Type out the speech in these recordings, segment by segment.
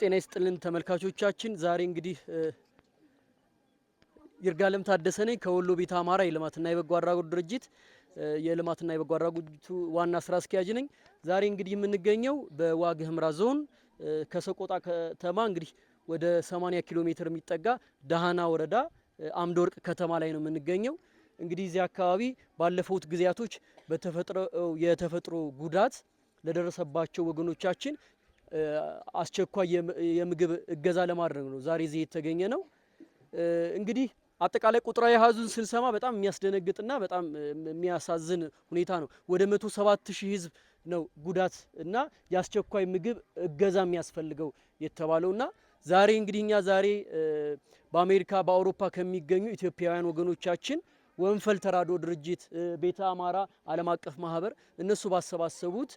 ጤና ይስጥልን ተመልካቾቻችን ዛሬ እንግዲህ ይርጋለም ታደሰ ነኝ ከወሎ ቤተ አማራ የልማትና የበጎ አድራጎት ድርጅት የልማትና የበጎ አድራጎቱ ዋና ስራ አስኪያጅ ነኝ። ዛሬ እንግዲህ የምንገኘው በዋግ ኽምራ ዞን ከሰቆጣ ከተማ እንግዲህ ወደ 80 ኪሎ ሜትር የሚጠጋ ዳህና ወረዳ አምደ ወርቅ ከተማ ላይ ነው የምንገኘው። እንግዲህ እዚህ አካባቢ ባለፉት ጊዜያቶች የተፈጥሮ ጉዳት ለደረሰባቸው ወገኖቻችን አስቸኳይ የምግብ እገዛ ለማድረግ ነው ዛሬ እዚህ የተገኘ ነው። እንግዲህ አጠቃላይ ቁጥራዊ አሃዙን ስንሰማ በጣም የሚያስደነግጥና በጣም የሚያሳዝን ሁኔታ ነው። ወደ 107,000 ህዝብ ነው ጉዳት እና የአስቸኳይ ምግብ እገዛ የሚያስፈልገው የተባለውና ዛሬ እንግዲህ እኛ ዛሬ በአሜሪካ በአውሮፓ ከሚገኙ ኢትዮጵያውያን ወገኖቻችን ወንፈል ተራድኦ ድርጅት ቤተ አማራ ዓለም አቀፍ ማህበር እነሱ ባሰባሰቡት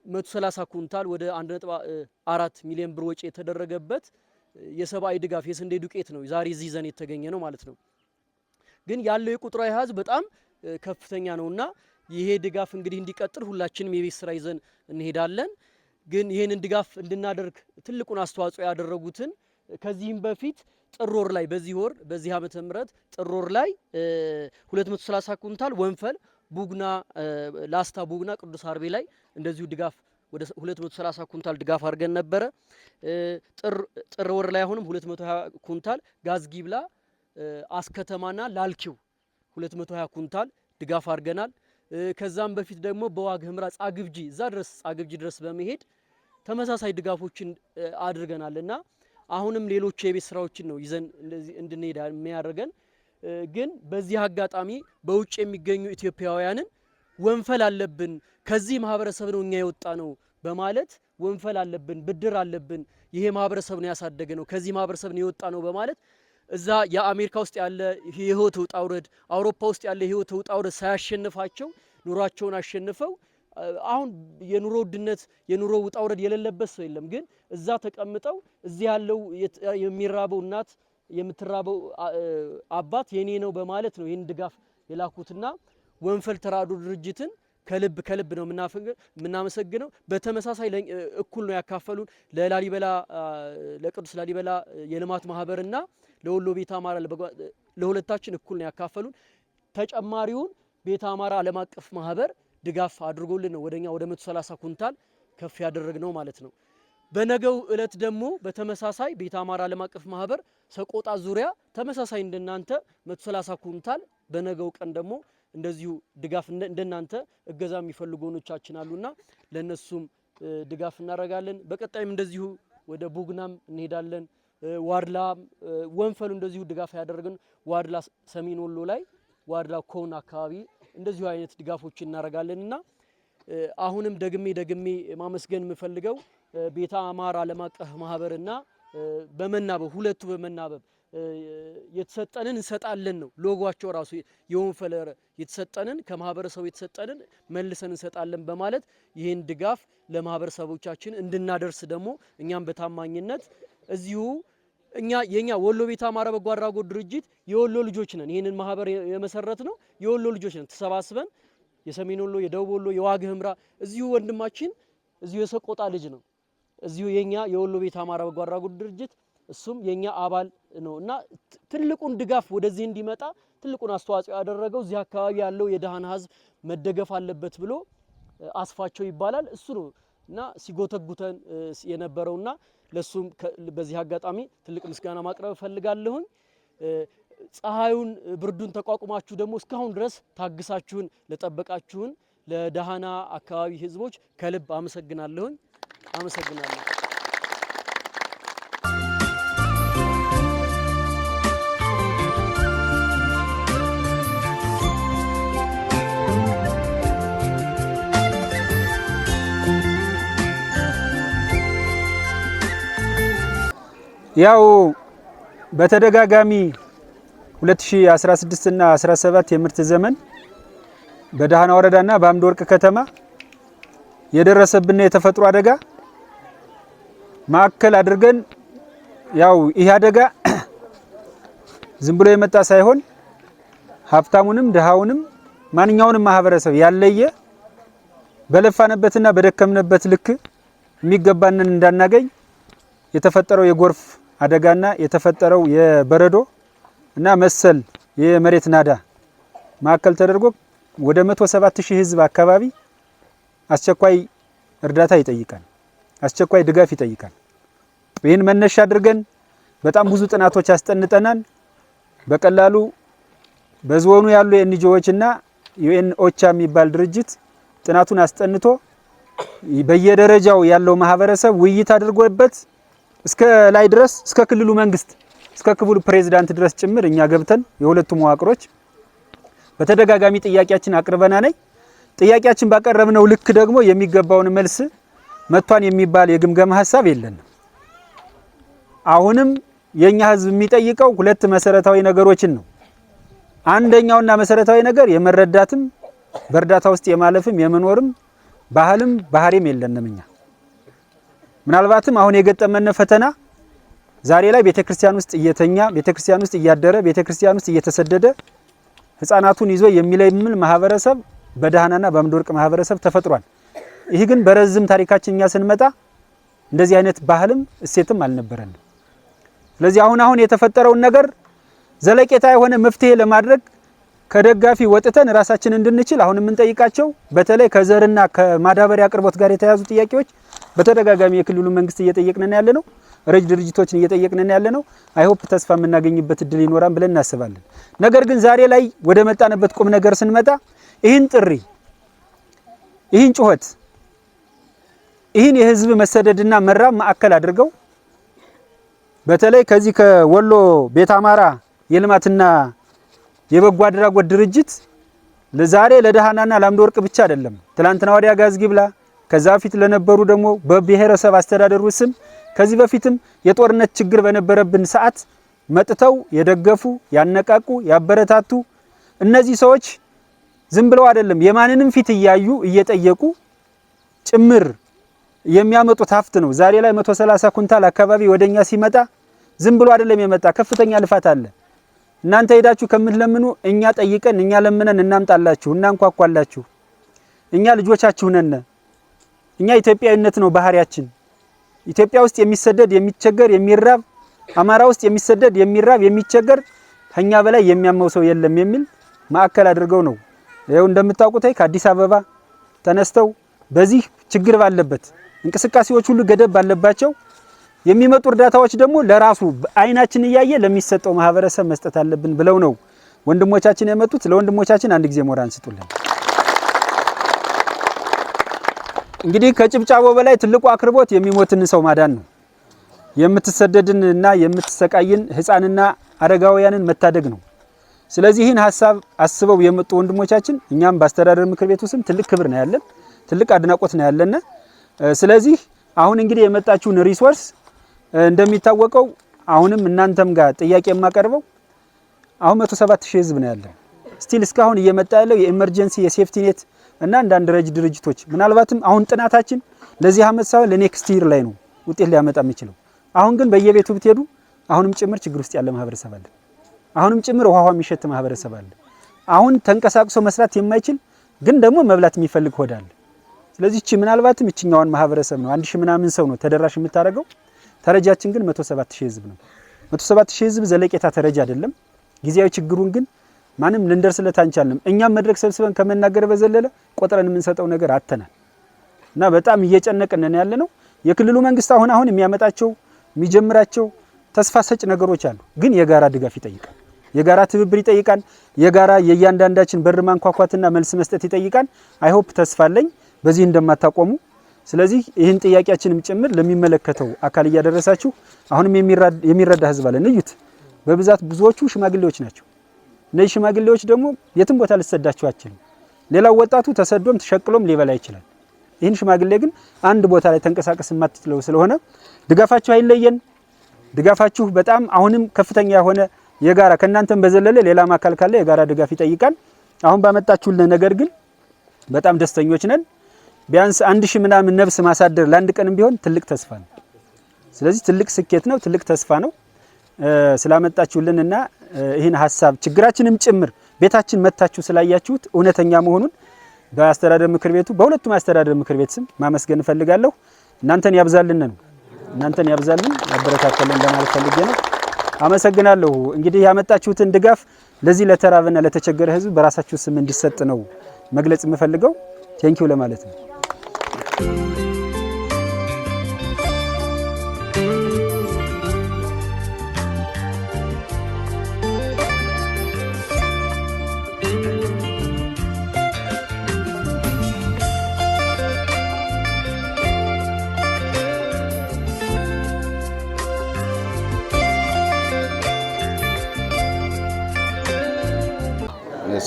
130 ኩንታል ወደ 1.4 ሚሊዮን ብር ወጪ የተደረገበት የሰብአዊ ድጋፍ የስንዴ ዱቄት ነው ዛሬ እዚህ ዘን የተገኘ ነው ማለት ነው። ግን ያለው የቁጥራዊ አሃዝ በጣም ከፍተኛ ነውና ይሄ ድጋፍ እንግዲህ እንዲቀጥል ሁላችንም የቤት ስራ ይዘን እንሄዳለን። ግን ይሄንን ድጋፍ እንድናደርግ ትልቁን አስተዋጽኦ ያደረጉትን ከዚህም በፊት ጥር ወር ላይ በዚህ ዓመተ ምህረት ጥር ወር ላይ 230 ኩንታል ወንፈል ቡግና ላስታ ቡግና ቅዱስ አርቤ ላይ እንደዚሁ ድጋፍ ወደ 230 ኩንታል ድጋፍ አድርገን ነበረ። ጥር ወር ላይ አሁንም 220 ኩንታል ጋዝጊብላ አስከተማና ላልኪው 220 ኩንታል ድጋፍ አድርገናል። ከዛም በፊት ደግሞ በዋግ ኽምራ ጻግብጂ ጻግብጂ ድረስ በመሄድ ተመሳሳይ ድጋፎችን አድርገናልና አሁንም ሌሎች የቤት ስራዎችን ነው ይዘን እንድንሄድ የሚያደርገን። ግን በዚህ አጋጣሚ በውጭ የሚገኙ ኢትዮጵያውያንን ወንፈል አለብን ከዚህ ማህበረሰብ ነው እኛ የወጣ ነው በማለት ወንፈል አለብን ብድር አለብን ይሄ ማህበረሰብ ነው ያሳደገ ነው ከዚህ ማህበረሰብ ነው የወጣ ነው በማለት እዛ የአሜሪካ ውስጥ ያለ የህይወት ውጣ ውረድ አውሮፓ ውስጥ ያለ የህይወት ውጣ ውረድ ሳያሸንፋቸው ኑሯቸውን አሸንፈው አሁን የኑሮ ውድነት የኑሮ ውጣ ውረድ የሌለበት ሰው የለም። ግን እዛ ተቀምጠው እዚህ ያለው የሚራበው እናት የምትራበው አባት የኔ ነው በማለት ነው ይህን ድጋፍ የላኩትና ወንፈል ተራድኦ ድርጅትን ከልብ ነው የምናመሰግነው። በተመሳሳይ እኩል ነው ያካፈሉን ለቅዱስ ላሊበላ የልማት ማህበርና ለወሎ ቤተ አማራ ለሁለታችን እኩል ነው ያካፈሉን። ተጨማሪውን ቤተ አማራ ዓለም አቀፍ ማህበር ድጋፍ አድርጎልን ነው ወደኛ ወደ 130 ኩንታል ከፍ ያደረግነው ማለት ነው። በነገው እለት ደግሞ በተመሳሳይ ቤተ አማራ ዓለም አቀፍ ማህበር ሰቆጣ ዙሪያ ተመሳሳይ እንደናንተ 130 ኩንታል በነገው ቀን ደግሞ እንደዚሁ ድጋፍ እንደናንተ እገዛ የሚፈልጉ ወገኖቻችን አሉና ለነሱም ድጋፍ እናደርጋለን። በቀጣይም እንደዚሁ ወደ ቡግናም እንሄዳለን። ዋድላ ወንፈሉ እንደዚሁ ድጋፍ ያደረግን ዋድላ ሰሜን ወሎ ላይ ዋድላ ኮን አካባቢ እንደዚሁ አይነት ድጋፎችን እናደርጋለንና አሁንም ደግሜ ማመስገን የምፈልገው ቤተ አማራ ዓለም አቀፍ ማህበርና በመናበብ ሁለቱ በመናበብ የተሰጠንን እንሰጣለን ነው ሎጓቸው ራሱ የወንፈል የተሰጠንን ከማህበረሰቡ የተሰጠንን መልሰን እንሰጣለን በማለት ይህን ድጋፍ ለማህበረሰቦቻችን እንድናደርስ ደግሞ እኛም በታማኝነት እዚሁ የኛ ወሎ ቤተ አማራ በጎ አድራጎት ድርጅት የወሎ ልጆች ነን። ይህንን ማህበር የመሰረት ነው የወሎ ልጆች ነን ተሰባስበን የሰሜን ወሎ የደቡብ ወሎ የዋግ ኽምራ እዚሁ ወንድማችን እዚሁ የሰቆጣ ልጅ ነው እዚሁ የኛ የወሎ ቤተ አማራ በጎ አድራጎት ድርጅት እሱም የኛ አባል ነውና ትልቁን ድጋፍ ወደዚህ እንዲመጣ ትልቁን አስተዋጽኦ ያደረገው እዚህ አካባቢ ያለው የደሃና ህዝብ መደገፍ አለበት ብሎ አስፋቸው ይባላል እሱ ነውና ሲጎተጉተን የነበረውና ለሱም በዚህ አጋጣሚ ትልቅ ምስጋና ማቅረብ ፈልጋለሁ። ፀሐዩን ብርዱን ተቋቁማችሁ ደግሞ እስካሁን ድረስ ታግሳችሁን ለጠበቃችሁን ለደሃና አካባቢ ህዝቦች ከልብ አመሰግናለሁ። ያው በተደጋጋሚ 2016 እና 17 የምርት ዘመን በዳህና ወረዳና በአምደ ወርቅ ከተማ የደረሰብን የተፈጥሮ አደጋ ማዕከል አድርገን ያው ይሄ አደጋ ዝም ብሎ የመጣ ሳይሆን ሀብታሙንም ደሃውንም ማንኛውንም ማህበረሰብ ያለየ በለፋነበትና በደከምነበት ልክ የሚገባንን እንዳናገኝ የተፈጠረው የጎርፍ አደጋና የተፈጠረው የበረዶ እና መሰል የመሬት ናዳ ማዕከል ተደርጎ ወደ 107,000 ህዝብ አካባቢ አስቸኳይ እርዳታ ይጠይቃል፣ አስቸኳይ ድጋፍ ይጠይቃል። ይህን መነሻ አድርገን በጣም ብዙ ጥናቶች አስጠንተናል። በቀላሉ በዞኑ ያሉ የኤንጂኦዎችና ዩኤን ኦቻ የሚባል ድርጅት ጥናቱን አስጠንቶ በየደረጃው ያለው ማህበረሰብ ውይይት አድርጎበት እስከ ላይ ድረስ እስከ ክልሉ መንግስት እስከ ክቡር ፕሬዝዳንት ድረስ ጭምር እኛ ገብተን የሁለቱ መዋቅሮች በተደጋጋሚ ጥያቄያችን አቅርበናል። ጥያቄያችን ባቀረብነው ልክ ደግሞ የሚገባውን መልስ መጥቷን የሚባል የግምገማ ሐሳብ የለንም። አሁንም የኛ ህዝብ የሚጠይቀው ሁለት መሰረታዊ ነገሮችን ነው። አንደኛውና መሰረታዊ ነገር የመረዳትም በእርዳታ ውስጥ የማለፍም የመኖርም ባህልም ባህሪም የለንም። እኛ ምናልባትም አሁን የገጠመን ፈተና ዛሬ ላይ ቤተክርስቲያን ውስጥ እየተኛ ቤተክርስቲያን ውስጥ እያደረ ቤተክርስቲያን ውስጥ እየተሰደደ ህፃናቱን ይዞ የሚለምን ማህበረሰብ በደሃናና በአምደወርቅ ማህበረሰብ ተፈጥሯል። ይህ ግን በረዝም ታሪካችን እኛ ስንመጣ እንደዚህ አይነት ባህልም እሴትም አልነበረንም። ስለዚህ አሁን የተፈጠረውን ነገር ዘለቄታ የሆነ መፍትሄ ለማድረግ ከደጋፊ ወጥተን ራሳችን እንድንችል አሁን የምንጠይቃቸው በተለይ ከዘርና ከማዳበሪያ አቅርቦት ጋር የተያዙ ጥያቄዎች በተደጋጋሚ የክልሉ መንግስት እየጠየቅነን ያለ ነው። ረጅ ድርጅቶችን እየጠየቅነን ያለ ነው። አይሆፕ ተስፋ የምናገኝበት እድል ይኖራል ብለን እናስባለን። ነገር ግን ዛሬ ላይ ወደ መጣንበት ቁም ነገር ስንመጣ ይህን ጥሪ ይህን ጩኸት ይህን የህዝብ መሰደድና መራብ ማዕከል አድርገው በተለይ ከዚህ ከወሎ ቤት አማራ የልማትና የበጎ አድራጎት ድርጅት ለዛሬ ለደሃናና ለአምደወርቅ ብቻ አይደለም፣ ትላንትና ወዲያ ጋዝጊብላ ከዛ በፊት ለነበሩ ደግሞ በብሔረሰብ አስተዳደሩ ስም ከዚህ በፊትም የጦርነት ችግር በነበረብን ሰዓት መጥተው የደገፉ ያነቃቁ ያበረታቱ እነዚህ ሰዎች ዝም ብለው አይደለም የማንንም ፊት እያዩ እየጠየቁ ጭምር የሚያመጡት ሀብት ነው። ዛሬ ላይ 130 ኩንታል አካባቢ ወደኛ ሲመጣ ዝም ብሎ አይደለም የመጣ ከፍተኛ ልፋት አለ። እናንተ ሄዳችሁ ከምትለምኑ እኛ ጠይቀን እኛ ለምነን እናምጣላችሁ እናንኳኳላችሁ። እኛ ልጆቻችሁ ነን። እኛ ኢትዮጵያዊነት ነው ባህሪያችን። ኢትዮጵያ ውስጥ የሚሰደድ የሚቸገር የሚራብ አማራ ውስጥ የሚሰደድ የሚራብ የሚቸገር ከኛ በላይ የሚያመው ሰው የለም የሚል ማዕከል አድርገው ነው ይኸው እንደምታውቁት ከአዲስ አበባ ተነስተው በዚህ ችግር ባለበት እንቅስቃሴዎች ሁሉ ገደብ ባለባቸው የሚመጡ እርዳታዎች ደግሞ ለራሱ አይናችን እያየ ለሚሰጠው ማህበረሰብ መስጠት አለብን ብለው ነው ወንድሞቻችን የመጡት። ለወንድሞቻችን አንድ ጊዜ ሞራን ስጡልን። እንግዲህ ከጭብጫቦ በላይ ትልቁ አክርቦት የሚሞትን ሰው ማዳን ነው። የምትሰደድን እና የምትሰቃይን ህፃንና አረጋውያንን መታደግ ነው። ስለዚህ ይህን ሐሳብ አስበው የመጡ ወንድሞቻችን እኛም በአስተዳደር ምክር ቤቱ ስም ትልቅ ክብር ነው ያለን፣ ትልቅ አድናቆት ነው ያለን። ስለዚህ አሁን እንግዲህ የመጣችውን ሪሶርስ እንደሚታወቀው አሁንም እናንተም ጋር ጥያቄ የማቀርበው አሁን 107,000 ህዝብ ነው ያለን። ስቲል እስካሁን እየመጣ ያለው የኢመርጀንሲ የሴፍቲ ኔት እና አንዳንድ ረጅ ድርጅቶች ምናልባትም አሁን ጥናታችን ለዚህ አመት ሳይሆን ለኔክስት ይር ላይ ነው ውጤት ሊያመጣ የሚችለው። አሁን ግን በየቤቱ ብትሄዱ አሁንም ጭምር ችግር ውስጥ ያለ ማህበረሰብ አለ። አሁንም ጭምር ውሃ የሚሸት ማህበረሰብ አለ። አሁን ተንቀሳቅሶ መስራት የማይችል ግን ደግሞ መብላት የሚፈልግ ሆድ አለ። ስለዚህ እቺ ምናልባትም እቺኛውን ማህበረሰብ ነው 1000 ምናምን ሰው ነው ተደራሽ የምታደርገው። ተረጃችን ግን 107,000 ህዝብ ነው። 107,000 ህዝብ ዘለቄታ ተረጃ አይደለም። ጊዜያዊ ችግሩን ግን ማንም ልንደርስለት አንቻልንም። እኛም መድረክ ሰብስበን ከመናገር በዘለለ ቆጥረን የምንሰጠው ነገር አተናል እና በጣም እየጨነቀን ነው ያለነው። የክልሉ መንግስት አሁን የሚያመጣቸው የሚጀምራቸው ተስፋ ሰጭ ነገሮች አሉ፣ ግን የጋራ ድጋፍ ይጠይቃል፣ የጋራ ትብብር ይጠይቃል፣ የጋራ የእያንዳንዳችን በር ማንኳኳትና መልስ መስጠት ይጠይቃል። አይ ሆፕ ተስፋ አለኝ በዚህ እንደማታቆሙ። ስለዚህ ይህን ጥያቄያችንም ጭምር ለሚመለከተው አካል እያደረሳችሁ አሁንም የሚረዳ ህዝብ አለ። ንዩት በብዛት ብዙዎቹ ሽማግሌዎች ናቸው። እነዚህ ሽማግሌዎች ደግሞ የትም ቦታ ልትሰዳቸው አትችልም። ሌላው ወጣቱ ተሰዶም ተሸቅሎም ሊበላ ይችላል። ይህን ሽማግሌ ግን አንድ ቦታ ላይ ተንቀሳቀስ የማትችለው ስለሆነ ድጋፋችሁ አይለየን። ድጋፋችሁ በጣም አሁንም ከፍተኛ የሆነ የጋራ ከእናንተም በዘለለ ሌላም አካል ካለ የጋራ ድጋፍ ይጠይቃል። አሁን ባመጣችሁልን ነገር ግን በጣም ደስተኞች ነን። ቢያንስ 1000 ምናምን ነፍስ ማሳደር ለአንድ ቀንም ቢሆን ትልቅ ተስፋ ነው። ስለዚህ ትልቅ ስኬት ነው፣ ትልቅ ተስፋ ነው። ስላመጣችሁልንና ይህን ሐሳብ ችግራችንም ጭምር ቤታችን መታችሁ ስላያችሁት እውነተኛ መሆኑን በአስተዳደር ምክር ቤቱ በሁለቱም አስተዳደር ምክር ቤት ስም ማመስገን እፈልጋለሁ። እናንተን ያብዛልን ነው። እናንተን ያብዛልን። እንዲበረታተልን ለማለት ፈልጌ ነው። አመሰግናለሁ። እንግዲህ ያመጣችሁትን ድጋፍ ለዚህ ለተራበና ለተቸገረ ህዝብ በራሳችሁ ስም እንዲሰጥ ነው መግለጽ የምፈልገው። ቴንኪው ለማለት ነው።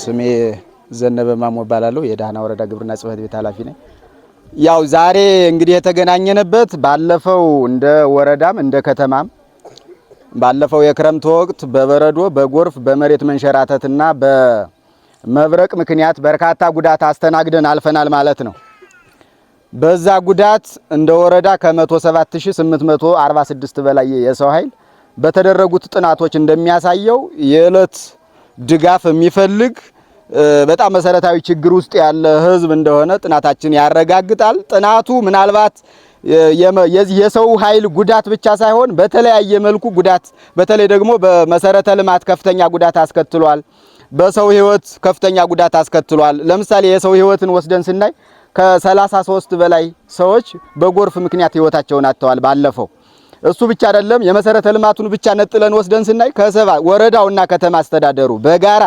ስሜ ዘነበ ማሞ እባላለሁ። የዳህና ወረዳ ግብርና ጽሕፈት ቤት ኃላፊ ነኝ። ያው ዛሬ እንግዲህ የተገናኘንበት ባለፈው እንደ ወረዳም እንደ ከተማም ባለፈው የክረምት ወቅት በበረዶ በጎርፍ በመሬት መንሸራተትና በመብረቅ ምክንያት በርካታ ጉዳት አስተናግደን አልፈናል ማለት ነው። በዛ ጉዳት እንደ ወረዳ ከ107,846 በላይ የሰው ኃይል በተደረጉት ጥናቶች እንደሚያሳየው የዕለት ድጋፍ የሚፈልግ በጣም መሰረታዊ ችግር ውስጥ ያለ ህዝብ እንደሆነ ጥናታችን ያረጋግጣል። ጥናቱ ምናልባት የሰው ኃይል ጉዳት ብቻ ሳይሆን በተለያየ መልኩ ጉዳት በተለይ ደግሞ በመሰረተ ልማት ከፍተኛ ጉዳት አስከትሏል። በሰው ህይወት ከፍተኛ ጉዳት አስከትሏል። ለምሳሌ የሰው ህይወትን ወስደን ስናይ ከ33 በላይ ሰዎች በጎርፍ ምክንያት ህይወታቸውን አጥተዋል ባለፈው። እሱ ብቻ አይደለም፣ የመሰረተ ልማቱን ብቻ ነጥለን ወስደን ስናይ ወረዳውና ከተማ አስተዳደሩ በጋራ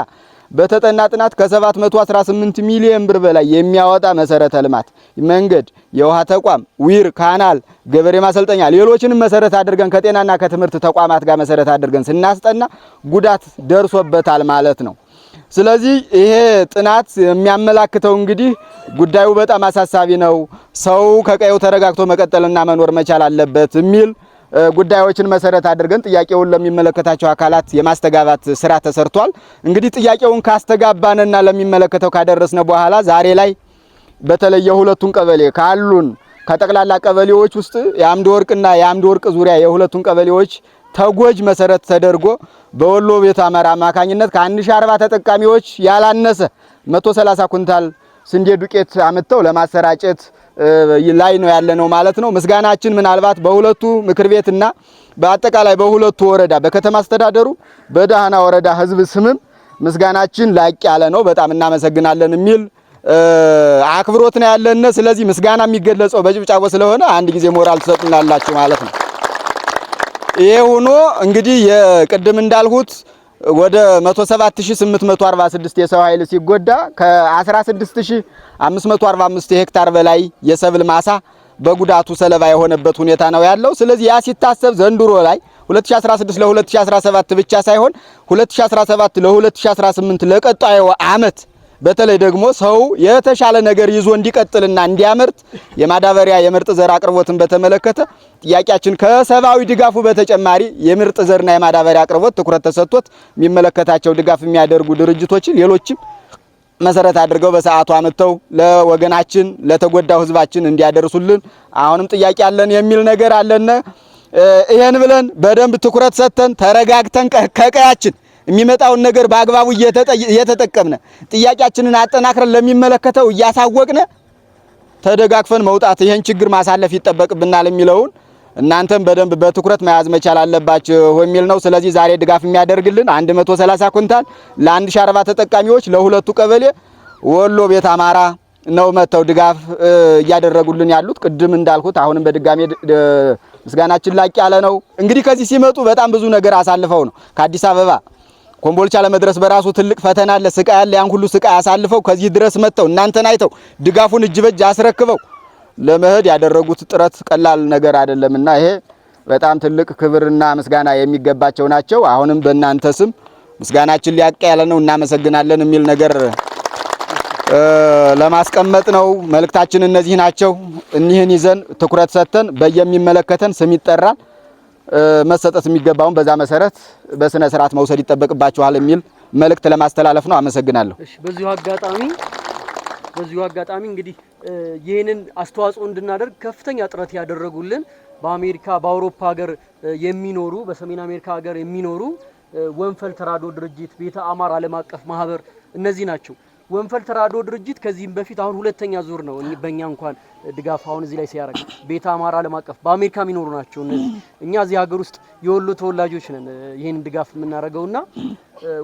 በተጠና ጥናት ከ718 ሚሊዮን ብር በላይ የሚያወጣ መሰረተ ልማት መንገድ፣ የውሃ ተቋም፣ ዊር፣ ካናል፣ ገበሬ ማሰልጠኛ ሌሎችንም መሰረት አድርገን ከጤናና ከትምህርት ተቋማት ጋር መሰረት አድርገን ስናስጠና ጉዳት ደርሶበታል ማለት ነው። ስለዚህ ይሄ ጥናት የሚያመላክተው እንግዲህ ጉዳዩ በጣም አሳሳቢ ነው፣ ሰው ከቀየው ተረጋግቶ መቀጠልና መኖር መቻል አለበት የሚል ጉዳዮችን መሰረት አድርገን ጥያቄውን ለሚመለከታቸው አካላት የማስተጋባት ስራ ተሰርቷል። እንግዲህ ጥያቄውን ካስተጋባንና ለሚመለከተው ካደረስነ በኋላ ዛሬ ላይ በተለይ የሁለቱን ቀበሌ ካሉን ከጠቅላላ ቀበሌዎች ውስጥ የአምድ ወርቅና የአምድ ወርቅ ዙሪያ የሁለቱን ቀበሌዎች ተጎጅ መሰረት ተደርጎ በወሎ ቤተ አማራ አማካኝነት ከ1040 ተጠቃሚዎች ያላነሰ 130 ኩንታል ስንዴ ዱቄት አመጣው ለማሰራጨት ላይ ነው ያለነው ማለት ነው። ምስጋናችን ምናልባት በሁለቱ ምክር ቤትና በአጠቃላይ በሁለቱ ወረዳ በከተማ አስተዳደሩ በዳህና ወረዳ ህዝብ ስምም ምስጋናችን ላቅ ያለ ነው። በጣም እናመሰግናለን የሚል አክብሮት ነው ያለን። ስለዚህ ምስጋና የሚገለጸው በጭብጫቦ ስለሆነ አንድ ጊዜ ሞራል ተሰጥናላችሁ ማለት ነው። ይሄ ሆኖ እንግዲህ የቅድም እንዳልሁት ወደ 107,846 የሰው ኃይል ሲጎዳ ከ16,545 ሄክታር በላይ የሰብል ማሳ በጉዳቱ ሰለባ የሆነበት ሁኔታ ነው ያለው። ስለዚህ ያ ሲታሰብ ዘንድሮ ላይ 2016 ለ2017 ብቻ ሳይሆን 2017 ለ2018 ለቀጣዩ ዓመት በተለይ ደግሞ ሰው የተሻለ ነገር ይዞ እንዲቀጥልና እንዲያመርት የማዳበሪያ የምርጥ ዘር አቅርቦትን በተመለከተ ጥያቄያችን ከሰባዊ ድጋፉ በተጨማሪ የምርጥ ዘርና የማዳበሪያ አቅርቦት ትኩረት ተሰጥቶት የሚመለከታቸው ድጋፍ የሚያደርጉ ድርጅቶችን ሌሎችም መሰረት አድርገው በሰዓቱ አመጣው ለወገናችን ለተጎዳው ህዝባችን እንዲያደርሱልን አሁንም ጥያቄ አለን የሚል ነገር አለና ይሄን ብለን በደንብ ትኩረት ሰጥተን ተረጋግተን ከቀያችን የሚመጣውን ነገር በአግባቡ እየተጠቀምነ ጥያቄያችንን አጠናክረን ለሚመለከተው እያሳወቅነ ተደጋግፈን መውጣት ይሄን ችግር ማሳለፍ ይጠበቅብናል የሚለውን እናንተም በደንብ በትኩረት መያዝ መቻል አለባችሁ የሚል ነው። ስለዚህ ዛሬ ድጋፍ የሚያደርግልን 130 ኩንታል ለ1040 ተጠቃሚዎች ለሁለቱ ቀበሌ ወሎ ቤተ አማራ ነው መተው ድጋፍ እያደረጉልን ያሉት። ቅድም እንዳልኩት አሁንም በድጋሜ ምስጋናችን ላቅ ያለ ነው። እንግዲህ ከዚህ ሲመጡ በጣም ብዙ ነገር አሳልፈው ነው ከአዲስ አበባ ኮምቦልቻ ለመድረስ በራሱ ትልቅ ፈተና አለ፣ ስቃይ አለ። ያን ሁሉ ስቃይ አሳልፈው ከዚህ ድረስ መተው እናንተን አይተው ድጋፉን እጅ በእጅ አስረክበው ለመሄድ ያደረጉት ጥረት ቀላል ነገር አይደለምና ይሄ በጣም ትልቅ ክብርና ምስጋና የሚገባቸው ናቸው። አሁንም በእናንተ ስም ምስጋናችን ሊያቅ ያለ ነው፣ እናመሰግናለን የሚል ነገር ለማስቀመጥ ነው። መልእክታችን እነዚህ ናቸው። እኒህን ይዘን ትኩረት ሰጥተን በየሚመለከተን ስም ይጠራል መሰጠት የሚገባውን በዛ መሰረት በስነ ስርዓት መውሰድ ይጠበቅባችኋል የሚል መልእክት ለማስተላለፍ ነው። አመሰግናለሁ። እሺ፣ በዚሁ አጋጣሚ እንግዲህ ይህንን አስተዋጽኦ እንድናደርግ ከፍተኛ ጥረት ያደረጉልን በአሜሪካ በአውሮፓ ሀገር የሚኖሩ በሰሜን አሜሪካ ሀገር የሚኖሩ ወንፈል ተራድኦ ድርጅት፣ ቤተ አማራ ዓለም አቀፍ ማህበር እነዚህ ናቸው። ወንፈል ተራድኦ ድርጅት ከዚህም በፊት አሁን ሁለተኛ ዙር ነው በእኛ እንኳን ድጋፍ አሁን እዚህ ላይ ሲያደርግ ቤተ አማራ ዓለም አቀፍ በአሜሪካ የሚኖሩ ናቸው እነዚህ እኛ እዚህ ሀገር ውስጥ የወሎ ተወላጆች ነን ይሄን ድጋፍ የምናደርገውና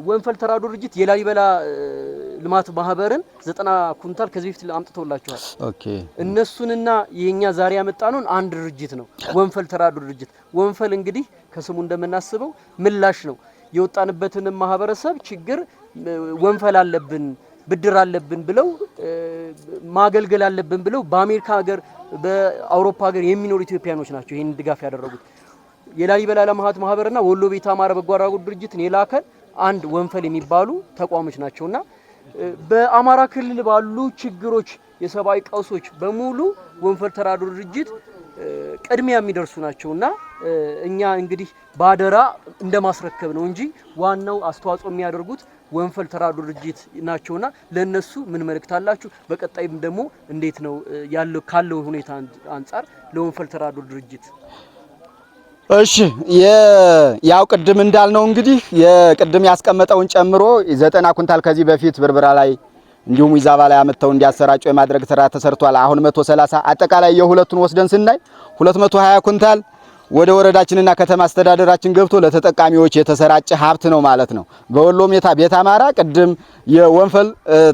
ወንፈል ተራድኦ ድርጅት የላሊበላ ልማት ማህበርን 90 ኩንታል ከዚህ በፊት አምጥተውላቸዋል። ኦኬ እነሱንና የኛ ዛሬ ያመጣነውን አንድ ድርጅት ነው ወንፈል ተራድኦ ድርጅት። ወንፈል እንግዲህ ከስሙ እንደምናስበው ምላሽ ነው። የወጣንበትን ማህበረሰብ ችግር ወንፈል አለብን ብድር አለብን ብለው ማገልገል አለብን ብለው በአሜሪካ ሀገር በአውሮፓ ሀገር የሚኖሩ ኢትዮጵያኖች ናቸው ይሄን ድጋፍ ያደረጉት። የላሊበላ ልማት ማህበርና ወሎ ቤተ አማራ በጎ አድራጎት ድርጅትን የላከን አንድ ወንፈል የሚባሉ ተቋሞች ናቸውና በአማራ ክልል ባሉ ችግሮች የሰብአዊ ቀውሶች በሙሉ ወንፈል ተራድኦ ድርጅት ቅድሚያ የሚደርሱ ናቸውና እኛ እንግዲህ ባደራ እንደማስረከብ ነው እንጂ ዋናው አስተዋጽኦ የሚያደርጉት ወንፈል ተራድኦ ድርጅት ናቸውና ለነሱ ምን መልእክት አላችሁ? በቀጣይም ደግሞ እንዴት ነው ያለው ካለው ሁኔታ አንፃር ለወንፈል ተራድኦ ድርጅት? እሺ ያው ቅድም እንዳልነው እንግዲህ የቅድም ያስቀመጠውን ጨምሮ 90 ኩንታል ከዚህ በፊት ብርብራ ላይ እንዲሁም ይዛባ ላይ አመጣው እንዲያሰራጩ የማድረግ ስራ ተሰርቷል። አሁን 130 አጠቃላይ የሁለቱን ወስደን ስናይ 220 ኩንታል ወደ ወረዳችንና ከተማ አስተዳደራችን ገብቶ ለተጠቃሚዎች የተሰራጨ ሀብት ነው ማለት ነው። በወሎ ቤተ አማራ ቅድም የወንፈል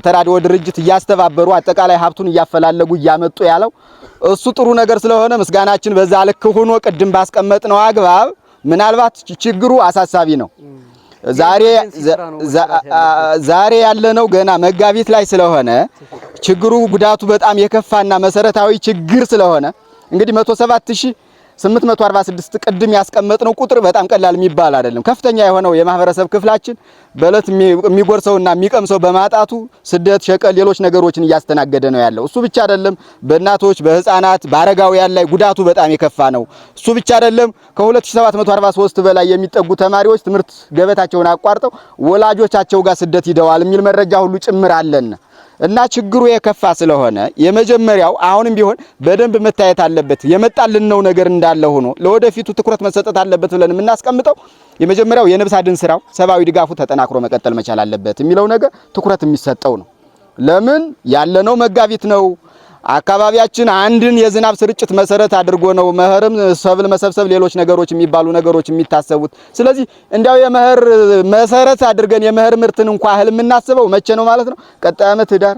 ተራድኦ ድርጅት እያስተባበሩ አጠቃላይ ሀብቱን እያፈላለጉ እያመጡ ያለው እሱ ጥሩ ነገር ስለሆነ ምስጋናችን በዛ ልክ ሆኖ ቅድም ባስቀመጥነው አግባብ ምናልባት ችግሩ አሳሳቢ ነው። ዛሬ ያለነው ገና መጋቢት ላይ ስለሆነ ችግሩ ጉዳቱ በጣም የከፋና መሰረታዊ ችግር ስለሆነ እንግዲህ 107,846 ቅድም ያስቀመጥነው ቁጥር በጣም ቀላል የሚባል አይደለም። ከፍተኛ የሆነው የማህበረሰብ ክፍላችን በእለት የሚጎርሰውና የሚቀምሰው በማጣቱ ስደት፣ ሸቀል፣ ሌሎች ነገሮችን እያስተናገደ ነው ያለው። እሱ ብቻ አይደለም፣ በእናቶች በህፃናት በአረጋውያን ላይ ጉዳቱ በጣም የከፋ ነው። እሱ ብቻ አይደለም፣ ከ2743 በላይ የሚጠጉ ተማሪዎች ትምህርት ገበታቸውን አቋርጠው ወላጆቻቸው ጋር ስደት ሂደዋል የሚል መረጃ ሁሉ ጭምር አለን። እና ችግሩ የከፋ ስለሆነ የመጀመሪያው አሁንም ቢሆን በደንብ መታየት አለበት። የመጣልን ነው ነገር እንዳለ ሆኖ ለወደፊቱ ትኩረት መሰጠት አለበት ብለን የምናስቀምጠው የመጀመሪያው የነብስ አድን ስራው ሰብአዊ ድጋፉ ተጠናክሮ መቀጠል መቻል አለበት የሚለው ነገር ትኩረት የሚሰጠው ነው። ለምን ያለነው መጋቢት ነው። አካባቢያችን አንድን የዝናብ ስርጭት መሰረት አድርጎ ነው መኸርም ሰብል መሰብሰብ ሌሎች ነገሮች የሚባሉ ነገሮች የሚታሰቡት። ስለዚህ እንዲያው የመኸር መሰረት አድርገን የመኸር ምርትን እንኳን እህል የምናስበው መቼ ነው ማለት ነው? ቀጣይ ዓመት ህዳር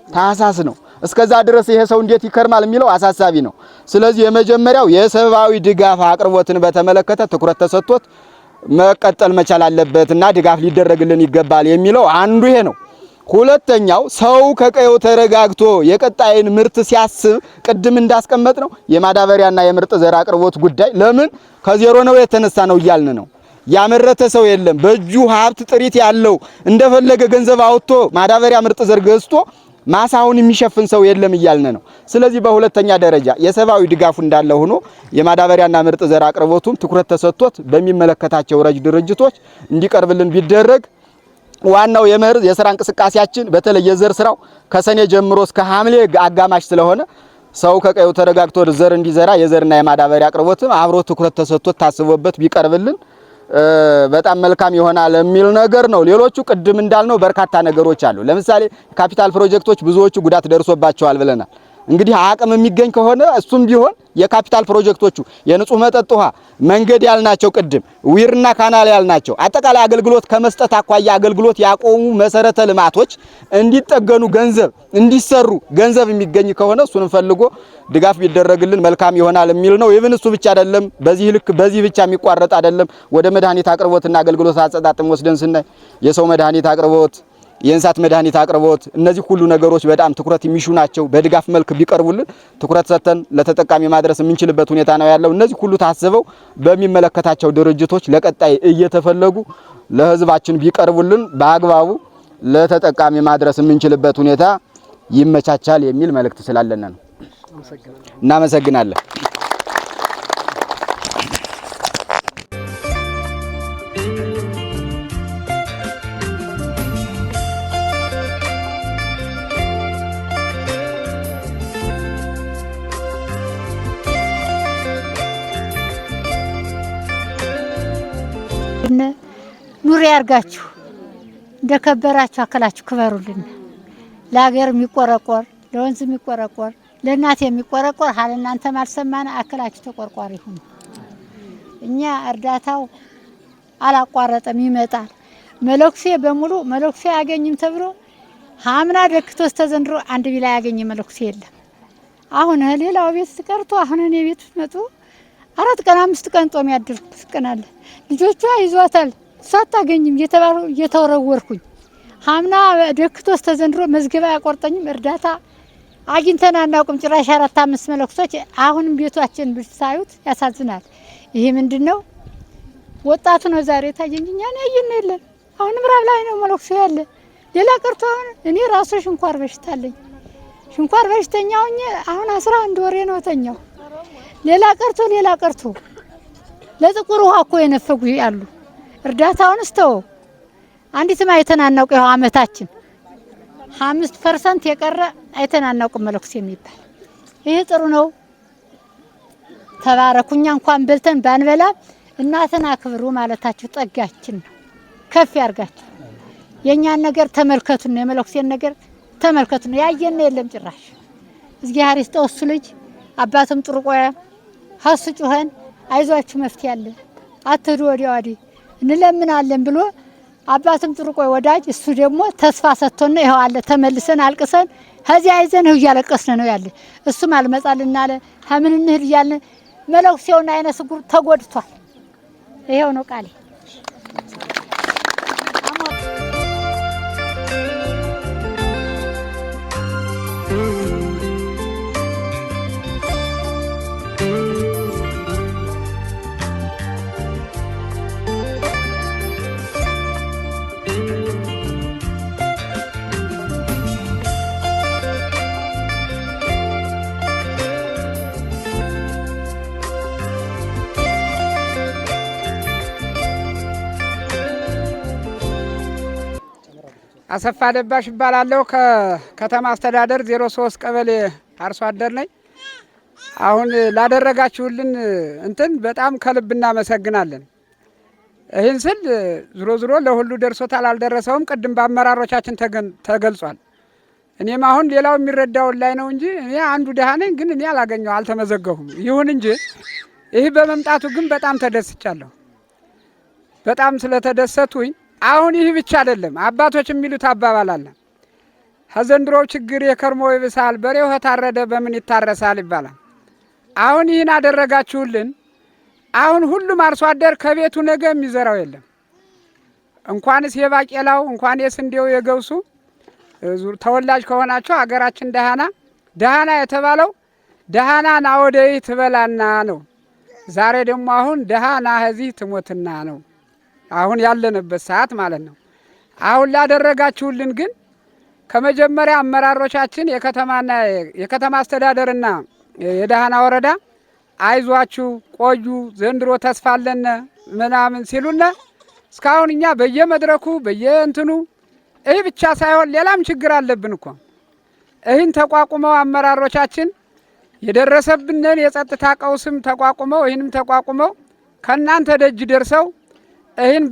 ታህሳስ ነው። እስከዛ ድረስ ይሄ ሰው እንዴት ይከርማል የሚለው አሳሳቢ ነው። ስለዚህ የመጀመሪያው የሰብአዊ ድጋፍ አቅርቦትን በተመለከተ ትኩረት ተሰጥቶት መቀጠል መቻል አለበትና ድጋፍ ሊደረግልን ይገባል የሚለው አንዱ ይሄ ነው። ሁለተኛው ሰው ከቀየው ተረጋግቶ የቀጣይን ምርት ሲያስብ ቅድም እንዳስቀመጥ ነው የማዳበሪያና የምርጥ ዘር አቅርቦት ጉዳይ ለምን ከዜሮ ነው የተነሳ ነው እያልን ነው። ያመረተ ሰው የለም። በእጁ ሀብት ጥሪት ያለው እንደፈለገ ገንዘብ አውጥቶ ማዳበሪያ ምርጥ ዘር ገዝቶ ማሳውን የሚሸፍን ሰው የለም እያልን ነው። ስለዚህ በሁለተኛ ደረጃ የሰብአዊ ድጋፉ እንዳለ ሆኖ የማዳበሪያና ምርጥ ዘር አቅርቦቱም ትኩረት ተሰጥቶት በሚመለከታቸው ረጅ ድርጅቶች እንዲቀርብልን ቢደረግ ዋናው የመኸር የሥራ እንቅስቃሴያችን በተለይ የዘር ስራው ከሰኔ ጀምሮ እስከ ሐምሌ አጋማሽ ስለሆነ ሰው ከቀዩ ተረጋግቶ ዘር እንዲዘራ የዘርና የማዳበሪያ አቅርቦትም አብሮ ትኩረት ተሰጥቶት ታስቦበት ቢቀርብልን በጣም መልካም ይሆናል የሚል ነገር ነው። ሌሎቹ ቅድም እንዳልነው በርካታ ነገሮች አሉ። ለምሳሌ ካፒታል ፕሮጀክቶች ብዙዎቹ ጉዳት ደርሶባቸዋል ብለናል። እንግዲህ አቅም የሚገኝ ከሆነ እሱም ቢሆን የካፒታል ፕሮጀክቶቹ የንጹህ መጠጥ ውሃ መንገድ ያልናቸው ቅድም ዊርና ካናል ያልናቸው አጠቃላይ አገልግሎት ከመስጠት አኳያ አገልግሎት ያቆሙ መሰረተ ልማቶች እንዲጠገኑ ገንዘብ እንዲሰሩ ገንዘብ የሚገኝ ከሆነ እሱን ፈልጎ ድጋፍ ቢደረግልን መልካም ይሆናል የሚል ነው። ይብን እሱ ብቻ አይደለም፣ በዚህ ብቻ የሚቋረጥ አይደለም። ወደ መድኃኒት አቅርቦትና አገልግሎት አጸጣጥም ወስደን ስናይ የሰው መድኃኒት አቅርቦት የእንስሳት መድኃኒት አቅርቦት እነዚህ ሁሉ ነገሮች በጣም ትኩረት የሚሹ ናቸው። በድጋፍ መልክ ቢቀርቡልን ትኩረት ሰጥተን ለተጠቃሚ ማድረስ የምንችልበት ሁኔታ ነው ያለው። እነዚህ ሁሉ ታስበው በሚመለከታቸው ድርጅቶች ለቀጣይ እየተፈለጉ ለህዝባችን ቢቀርቡልን በአግባቡ ለተጠቃሚ ማድረስ የምንችልበት ሁኔታ ይመቻቻል የሚል መልእክት ስላለና ነው። እናመሰግናለን። ኑሪ ያርጋችሁ እንደከበራችሁ አከላችሁ ክበሩልን። ለሀገር የሚቆረቆር ለወንዝ የሚቆረቆር ለእናት የሚቆረቆር ሀል እናንተ ማልሰማን አክላችሁ ተቆርቋሪ ሁኑ። እኛ እርዳታው አላቋረጠም ይመጣል። መለኩሴ በሙሉ መለኩሴ አያገኝም ተብሎ ሀምና ደክቶ ተዘንድሮ አንድ ቢላ ያገኘ መለኩሴ የለም። አሁን ሌላው ቤት ቀርቶ አሁን እኔ ቤት መጡ 4 ቀን 5 ቀን ጦም ያድርኩት ቀናለ ልጆቿ ይዟታል እሷ አታገኝም እየተወረወርኩኝ ሀምና ደክቶ ተዘንድሮ መዝገባ ያቆርጠኝም እርዳታ አግኝተን አናውቅም። ጭራሽ 4 5 መለኩሶች አሁንም ቤቷችን ብታዩት ያሳዝናል። ይሄ ምንድነው? ወጣቱ ነው ዛሬ ታየኝኛ ነው ያየን የለን። አሁን ምራብ ላይ ነው መለኩሶ ያለ። ሌላ ቀርቶ እኔ ራሱ ሽንኳር በሽታለኝ ሽንኳር በሽተኛው አሁን 11 ወሬ ነው ተኛው። ሌላ ቀርቶ ለጥቁር ውሃ እኮ የነፈጉ ያሉ እርዳታውን ስተው አንዲትም አይተናናውቅ ይኸው አመታችን 5% የቀረ አይተናናውቅ መለኩሴ የሚባል ይሄ ጥሩ ነው። ተባረኩኛ እንኳን በልተን ባንበላ እናትን አክብሩ ማለታችሁ ጠጋችን ነው። ከፍ ያርጋችሁ። የኛን ነገር ተመልከቱ ነው የመለኩሴን ነገር ተመልከቱ ነው ያየን የለም ጭራሽ። እግዚአብሔር ይስጠው እሱ ልጅ አባትም ጥሩ ቆያ ሀሱ ጩኸን አይዟችሁ መፍትሄ አለ አትዱ ወዲያ ወዲህ እንለምናለን ብሎ አባትም ጥሩ ቆይ ወዳጅ እሱ ደግሞ ተስፋ ሰጥቶን ይሄው አለ ተመልሰን አልቅሰን ከዚያ አይዘን ይሄው እያለቀስን ነው ያለ። እሱም አልመጣልና አለ ሀምን እንሂድ እያልን መለኩሴውና አይነ ስጉር ተጎድቷል። ይሄው ነው ቃሌ። አሰፋ ደባሽ ይባላለሁ። ከከተማ አስተዳደር 03 ቀበሌ አርሶ አደር ነኝ። አሁን ላደረጋችሁልን እንትን በጣም ከልብ እናመሰግናለን። ይህን ስል ዝሮ ለሁሉ ደርሶታል አልደረሰውም ቅድም በአመራሮቻችን ተገልጿል። እኔም አሁን ሌላው የሚረዳውን ላይ ነው እንጂ እኔ አንዱ ደሃ ነኝ፣ ግን እኔ አልተመዘገሁም። ይሁን እንጂ ይህ በመምጣቱ ግን በጣም ተደስቻለሁ። በጣም ስለተደሰቱኝ አሁን ይህ ብቻ አይደለም። አባቶች የሚሉት አባባል አለ። ከዘንድሮው ችግር የከርሞ ይብሳል፣ በሬው ከታረደ በምን ይታረሳል ይባላል። አሁን ይህን አደረጋችሁልን። አሁን ሁሉም አርሶ አደር ከቤቱ ነገ የሚዘራው የለም። እንኳንስ የባቄላው እንኳን የስንዴው የገብሱ ተወላጅ ከሆናቸው አገራችን ደሃና የተባለው ደሃና ና ወደይ ትበላና ነው። ዛሬ ደግሞ አሁን ደሃና ከዚህ ትሞትና ነው አሁን ያለንበት ሰዓት ማለት ነው። አሁን ላደረጋችሁልን ግን ከመጀመሪያ አመራሮቻችን የከተማ አስተዳደርና የደሃና ወረዳ አይዟችሁ ቆዩ ዘንድሮ ተስፋለን ምናምን ሲሉና እስካሁን እኛ በየመድረኩ በየእንትኑ ይህ ብቻ ሳይሆን ሌላም ችግር አለብን እኮ ይህን ተቋቁመው አመራሮቻችን የደረሰብንን የጸጥታ ቀውስም ተቋቁመው ይህንም ተቋቁመው ከናንተ ደጅ ደርሰው ይህን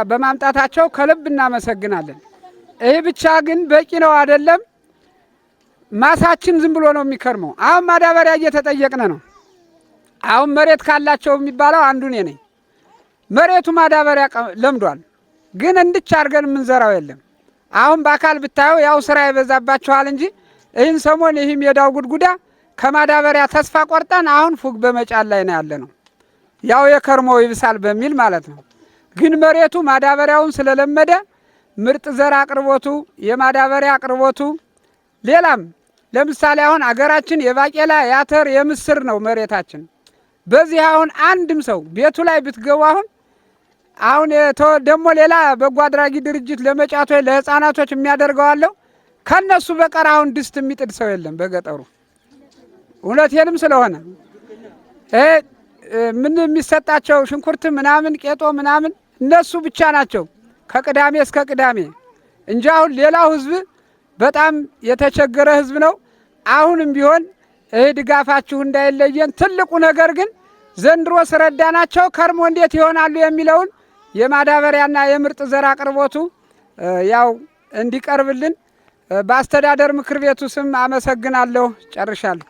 በማምጣታቸው ከልብ እናመሰግናለን። ይህ ብቻ ግን በቂ ነው አይደለም። ማሳችን ዝም ብሎ ነው የሚከርመው። አሁን ማዳበሪያ እየተጠየቅን ነው። አሁን መሬት ካላቸው የሚባለው አንዱ እኔ ነኝ። መሬቱ ማዳበሪያ ለምዷል፣ ግን እንድቻ አድርገን የምንዘራው የለም። አሁን በአካል ብታየው ያው ስራ ይበዛባችኋል እንጂ ይህን ሰሞን ይህ ሜዳው ጉድጉዳ ከማዳበሪያ ተስፋ ቆርጠን አሁን ፉግ በመጫን ላይ ነው ያለ ነው። ያው የከርሞው ይብሳል በሚል ማለት ነው። ግን መሬቱ ማዳበሪያውን ስለለመደ ምርጥ ዘር አቅርቦቱ የማዳበሪያ አቅርቦቱ ሌላም ለምሳሌ አሁን አገራችን የባቄላ የአተር የምስር ነው መሬታችን። በዚህ አሁን አንድም ሰው ቤቱ ላይ ብትገቡ አሁን ደግሞ ሌላ በጎ አድራጊ ድርጅት ለመጫቶች ለህፃናቶች የሚያደርገው አለው ከነሱ በቀር አሁን ድስት የሚጥድ ሰው የለም በገጠሩ። እውነቴንም ስለሆነ ምን የሚሰጣቸው ሽንኩርት ምናምን ቄጦ ምናምን እነሱ ብቻ ናቸው ከቅዳሜ እስከ ቅዳሜ እንጂ አሁን ሌላው ህዝብ በጣም የተቸገረ ህዝብ ነው። አሁንም ቢሆን ይህ ድጋፋችሁ እንዳይለየን። ትልቁ ነገር ግን ዘንድሮ ስረዳናቸው ከርሞ እንዴት ይሆናሉ የሚለውን የማዳበሪያና የምርጥ ዘር አቅርቦቱ ያው እንዲቀርብልን በአስተዳደር ምክር ቤቱ ስም አመሰግናለሁ። ጨርሻለሁ።